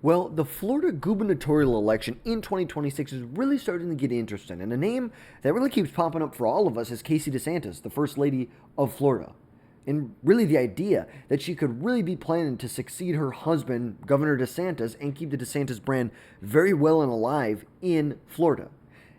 Well, the Florida gubernatorial election in 2026 is really starting to get interesting, and a name that really keeps popping up for all of us is Casey DeSantis, the First Lady of Florida. And really the idea that she could really be planning to succeed her husband, Governor DeSantis, and keep the DeSantis brand very well and alive in Florida.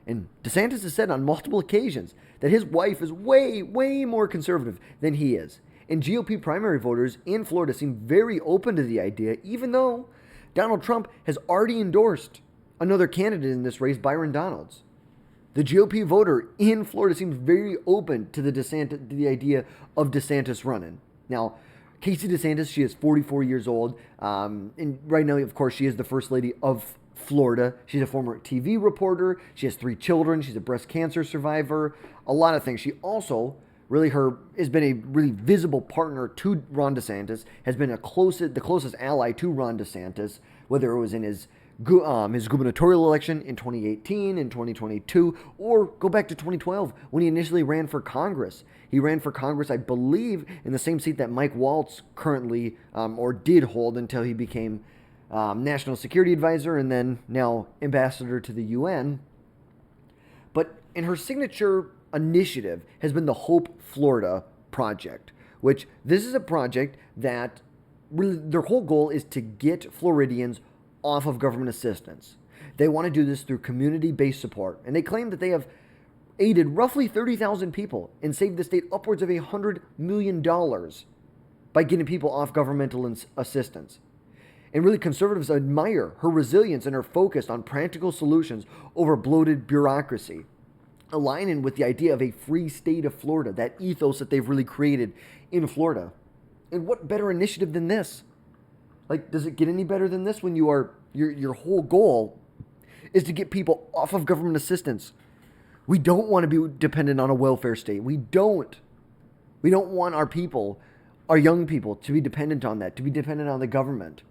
And DeSantis has said on multiple occasions that his wife is way, way more conservative than he is. And GOP primary voters in Florida seem very open to the idea, even though Donald Trump has already endorsed another candidate in this race, Byron Donalds. The GOP voter in Florida seems very open to the idea of DeSantis running. Now, Casey DeSantis, she is 44 years old, and right now, of course, she is the First Lady of Florida. She's a former TV reporter. She has 3 children. She's a breast cancer survivor. A lot of things. She also has been a really visible partner to Ron DeSantis, has been the closest ally to Ron DeSantis, whether it was in his gubernatorial election in 2018 and 2022, or go back to 2012 when he initially ran for Congress. He ran for Congress, I believe, in the same seat that Mike Waltz currently or did hold until he became National Security Advisor and then now Ambassador to the UN. But in her signature initiative has been the Hope Florida project, which this is a project that really their whole goal is to get Floridians off of government assistance. They want to do this through community-based support, and they claim that they have aided roughly 30,000 people and saved the state upwards of $100 million by getting people off governmental assistance. And really, conservatives admire her resilience and her focus on practical solutions over bloated bureaucracy, aligning with the idea of a free state of Florida, that ethos that they've really created in Florida. And what better initiative than this? Like, does it get any better than this when your whole goal is to get people off of government assistance? We don't want to be dependent on a welfare state. We don't want our people, our young people, to be dependent on that, to be dependent on the government.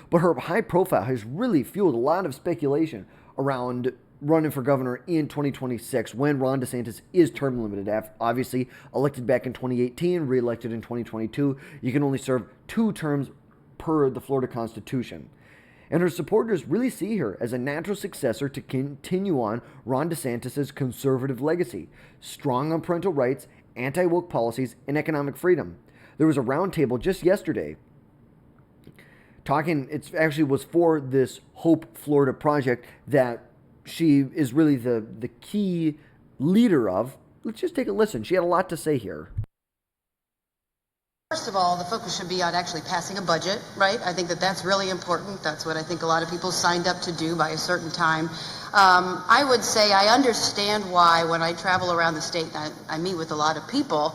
But her high profile has really fueled a lot of speculation around running for governor in 2026 when Ron DeSantis is term limited. Obviously, elected back in 2018, reelected in 2022. You can only serve 2 terms per the Florida Constitution. And her supporters really see her as a natural successor to continue on Ron DeSantis' conservative legacy, strong on parental rights, anti-woke policies, and economic freedom. There was a roundtable just yesterday it actually was for this Hope Florida project that she is really the key leader of. Let's just take a listen. She had a lot to say here. First of all, the focus should be on actually passing a budget, right? I think that's really important. That's what I think a lot of people signed up to do by a certain time. I would say I understand why when I travel around the state and I meet with a lot of people,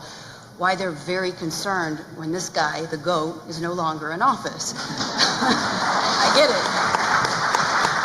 why they're very concerned when this guy, the GOAT, is no longer in office. I get it.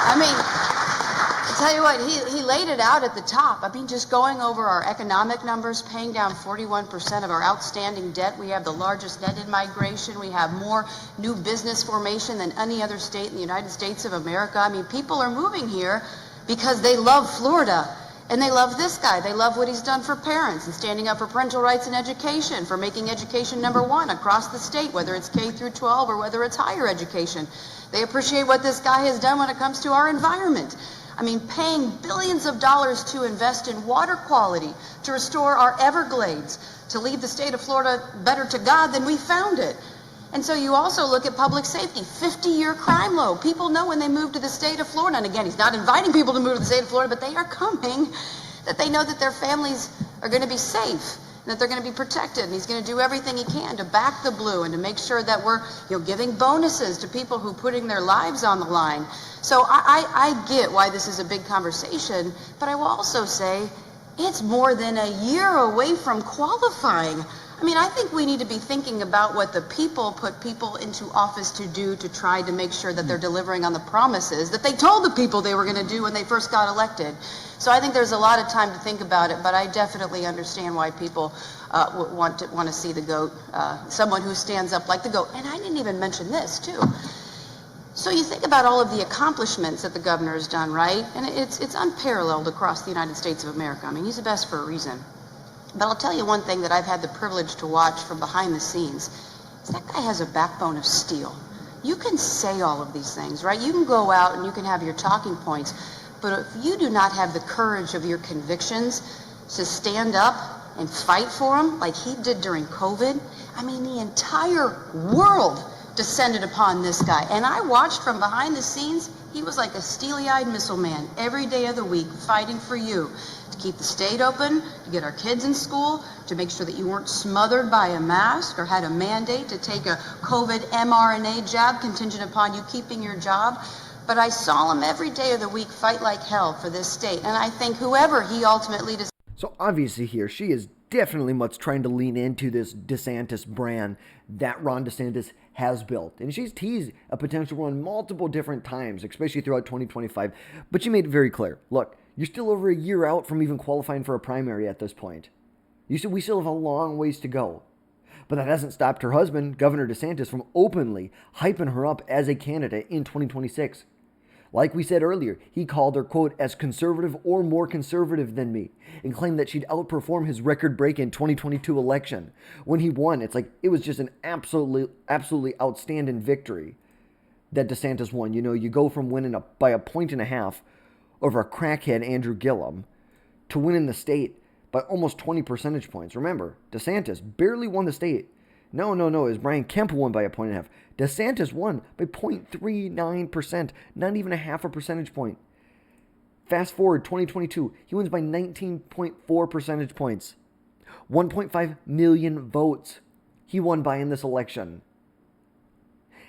I mean, I tell you what, he laid it out at the top. I mean, just going over our economic numbers, paying down 41% of our outstanding debt. We have the largest net in migration. We have more new business formation than any other state in the United States of America. I mean, people are moving here because they love Florida. And they love this guy. They love what he's done for parents and standing up for parental rights and education, for making education #1 across the state, whether it's K through 12 or whether it's higher education. They appreciate what this guy has done when it comes to our environment. I mean, paying billions of dollars to invest in water quality, to restore our Everglades, to leave the state of Florida better to God than we found it. And so you also look at public safety, 50-year crime low. People know when they move to the state of Florida, and again, he's not inviting people to move to the state of Florida, but they are coming, that they know that their families are going to be safe, and that they're going to be protected, and he's going to do everything he can to back the blue and to make sure that we're giving bonuses to people who are putting their lives on the line. So I get why this is a big conversation, but I will also say it's more than a year away from qualifying. I mean, I think we need to be thinking about what the people put people into office to do to try to make sure that they're delivering on the promises that they told the people they were going to do when they first got elected. So I think there's a lot of time to think about it, but I definitely understand why people want to see the GOAT, someone who stands up like the GOAT. And I didn't even mention this, too. So you think about all of the accomplishments that the governor has done, right? And it's unparalleled across the United States of America. I mean, he's the best for a reason. But I'll tell you one thing that I've had the privilege to watch from behind the scenes is that guy has a backbone of steel. You can say all of these things, right? You can go out and you can have your talking points, but if you do not have the courage of your convictions to stand up and fight for them like he did during COVID, I mean, the entire world descended upon this guy. And I watched from behind the scenes. He was like a steely-eyed missile man every day of the week fighting for you to keep the state open, to get our kids in school, to make sure that you weren't smothered by a mask or had a mandate to take a COVID mRNA jab contingent upon you keeping your job. But I saw him every day of the week fight like hell for this state. And I think whoever he ultimately decides. So obviously here, she is definitely much trying to lean into this DeSantis brand that Ron DeSantis has built. And she's teased a potential run multiple different times, especially throughout 2025. But she made it very clear, look, you're still over a year out from even qualifying for a primary at this point. We still have a long ways to go. But that hasn't stopped her husband, Governor DeSantis, from openly hyping her up as a candidate in 2026. Like we said earlier, he called her, quote, as conservative or more conservative than me, and claimed that she'd outperform his record-breaking 2022 election. When he won, it's like it was just an absolutely outstanding victory that DeSantis won. You know, you go from winning by 1.5 points over a crackhead, Andrew Gillum, to winning the state by almost 20 percentage points. Remember, DeSantis barely won the state. No, it was Brian Kemp who won by 1.5 points. DeSantis won by 0.39%, not even a half a percentage point. Fast forward 2022, he wins by 19.4 percentage points. 1.5 million votes he won by in this election.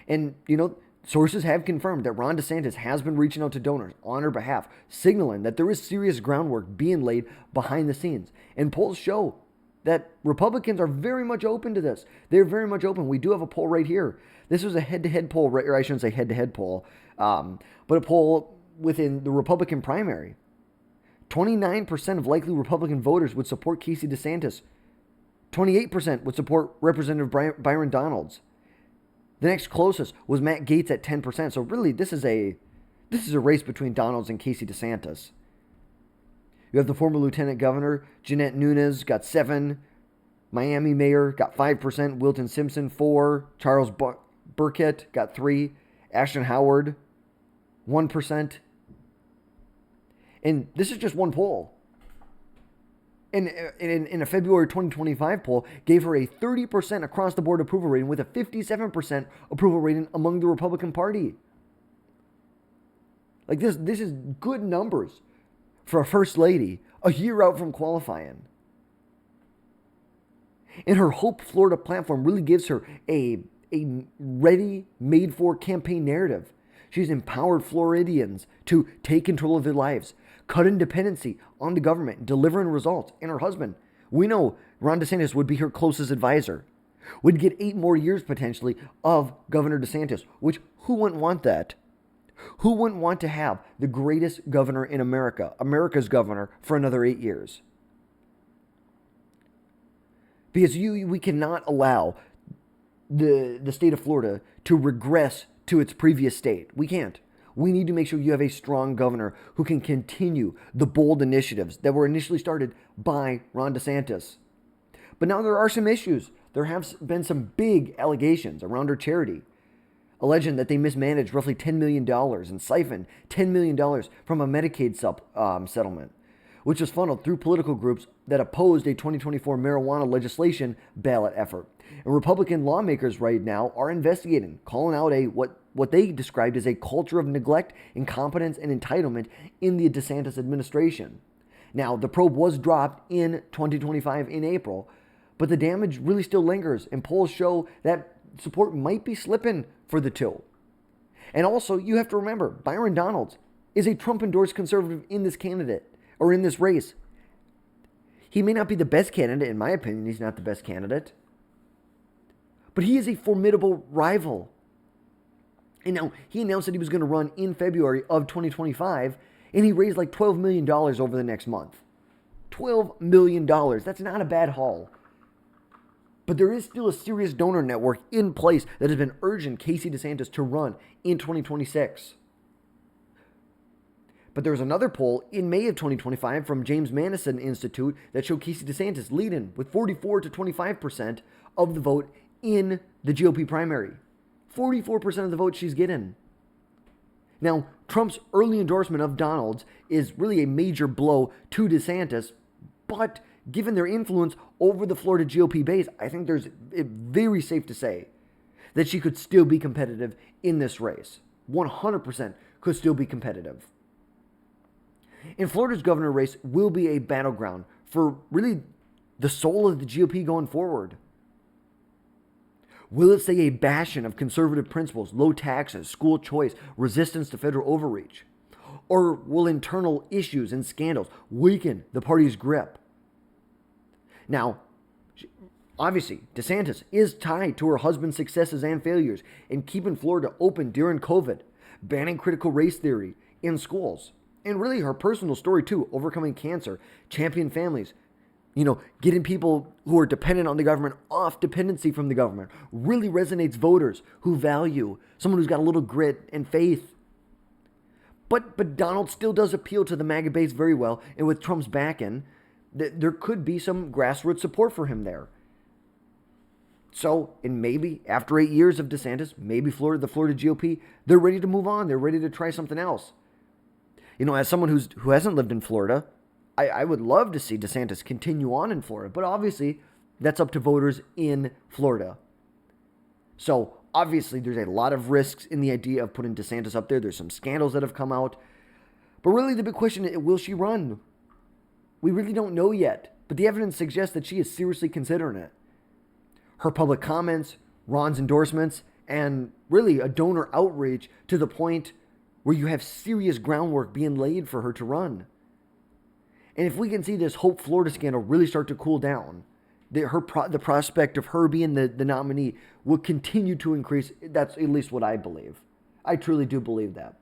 And, you know, sources have confirmed that Ron DeSantis has been reaching out to donors on her behalf, signaling that there is serious groundwork being laid behind the scenes. And polls show that Republicans are very much open to this. They're very much open. We do have a poll right here. This was a head-to-head poll, or I shouldn't say head-to-head poll, but a poll within the Republican primary. 29% of likely Republican voters would support Casey DeSantis. 28% would support Representative Byron Donalds. The next closest was Matt Gaetz at 10%. So really, this is a race between Donalds and Casey DeSantis. You have the former Lieutenant Governor, Jeanette Nunes, got 7%. Miami Mayor got 5%. Wilton Simpson, 4%. Charles Burkett got 3%. Ashton Howard, 1%. And this is just one poll. In a February 2025 poll, gave her a 30% across-the-board approval rating with a 57% approval rating among the Republican Party. Like this is good numbers for a first lady a year out from qualifying. And her Hope Florida platform really gives her a ready, made-for campaign narrative. She's empowered Floridians to take control of their lives, cut in dependency on the government, delivering results. And her husband, we know Ron DeSantis would be her closest advisor, would get 8 more years potentially of Governor DeSantis, which who wouldn't want that? Who wouldn't want to have the greatest governor in America, America's governor, for another 8 years? Because we cannot allow the state of Florida to regress to its previous state. We can't. We need to make sure you have a strong governor who can continue the bold initiatives that were initially started by Ron DeSantis. But now there are some issues. There have been some big allegations around her charity, alleging that they mismanaged roughly $10 million and siphoned $10 million from a Medicaid settlement, which was funneled through political groups that opposed a 2024 marijuana legislation ballot effort. And Republican lawmakers right now are investigating, calling out what they described as a culture of neglect, incompetence, and entitlement in the DeSantis administration. Now, the probe was dropped in 2025 in April, but the damage really still lingers, and polls show that support might be slipping for the two. And also, you have to remember, Byron Donalds is a Trump-endorsed conservative in this race. He may not be the best candidate, in my opinion. He's not the best candidate. But he is a formidable rival. And now, he announced that he was going to run in February of 2025, and he raised like $12 million over the next month. $12 million. That's not a bad haul. But there is still a serious donor network in place that has been urging Casey DeSantis to run in 2026. But there was another poll in May of 2025 from James Madison Institute that showed Casey DeSantis leading with 44 to 25% of the vote in the GOP primary. 44% of the votes she's getting. Now, Trump's early endorsement of Donald's is really a major blow to DeSantis, but given their influence over the Florida GOP base, I think it's very safe to say that she could still be competitive in this race. 100% could still be competitive. And Florida's governor race will be a battleground for really the soul of the GOP going forward. Will it stay a bastion of conservative principles, low taxes, school choice, resistance to federal overreach? Or will internal issues and scandals weaken the party's grip? Now, obviously, DeSantis is tied to her husband's successes and failures in keeping Florida open during COVID, banning critical race theory in schools, and really her personal story too, overcoming cancer, champion families, getting people who are dependent on the government off dependency from the government, really resonates voters who value someone who's got a little grit and faith. But Donald still does appeal to the MAGA base very well, and with Trump's backing, there could be some grassroots support for him there. So, and maybe after 8 years of DeSantis, maybe the Florida GOP, they're ready to move on. They're ready to try something else. As someone who hasn't lived in Florida, I would love to see DeSantis continue on in Florida, but obviously that's up to voters in Florida. So obviously there's a lot of risks in the idea of putting DeSantis up there. There's some scandals that have come out. But really the big question is, will she run? We really don't know yet, but the evidence suggests that she is seriously considering it. Her public comments, Ron's endorsements, and really a donor outreach to the point where you have serious groundwork being laid for her to run. And if we can see this Hope Florida scandal really start to cool down, the prospect of her being the nominee will continue to increase. That's at least what I believe. I truly do believe that.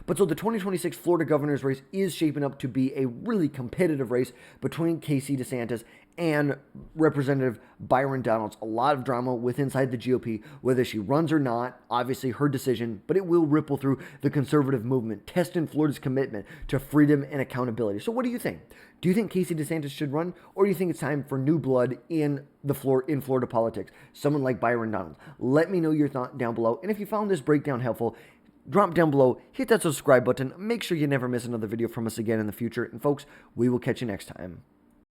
But so the 2026 Florida governor's race is shaping up to be a really competitive race between Casey DeSantis and Representative Byron Donalds. A lot of drama inside the GOP, whether she runs or not, obviously her decision, but it will ripple through the conservative movement, testing Florida's commitment to freedom and accountability. So what do you think? Do you think Casey DeSantis should run, or do you think it's time for new blood in Florida politics? Someone like Byron Donalds. Let me know your thought down below. And if you found this breakdown helpful, drop down below, hit that subscribe button, make sure you never miss another video from us again in the future. And folks, we will catch you next time.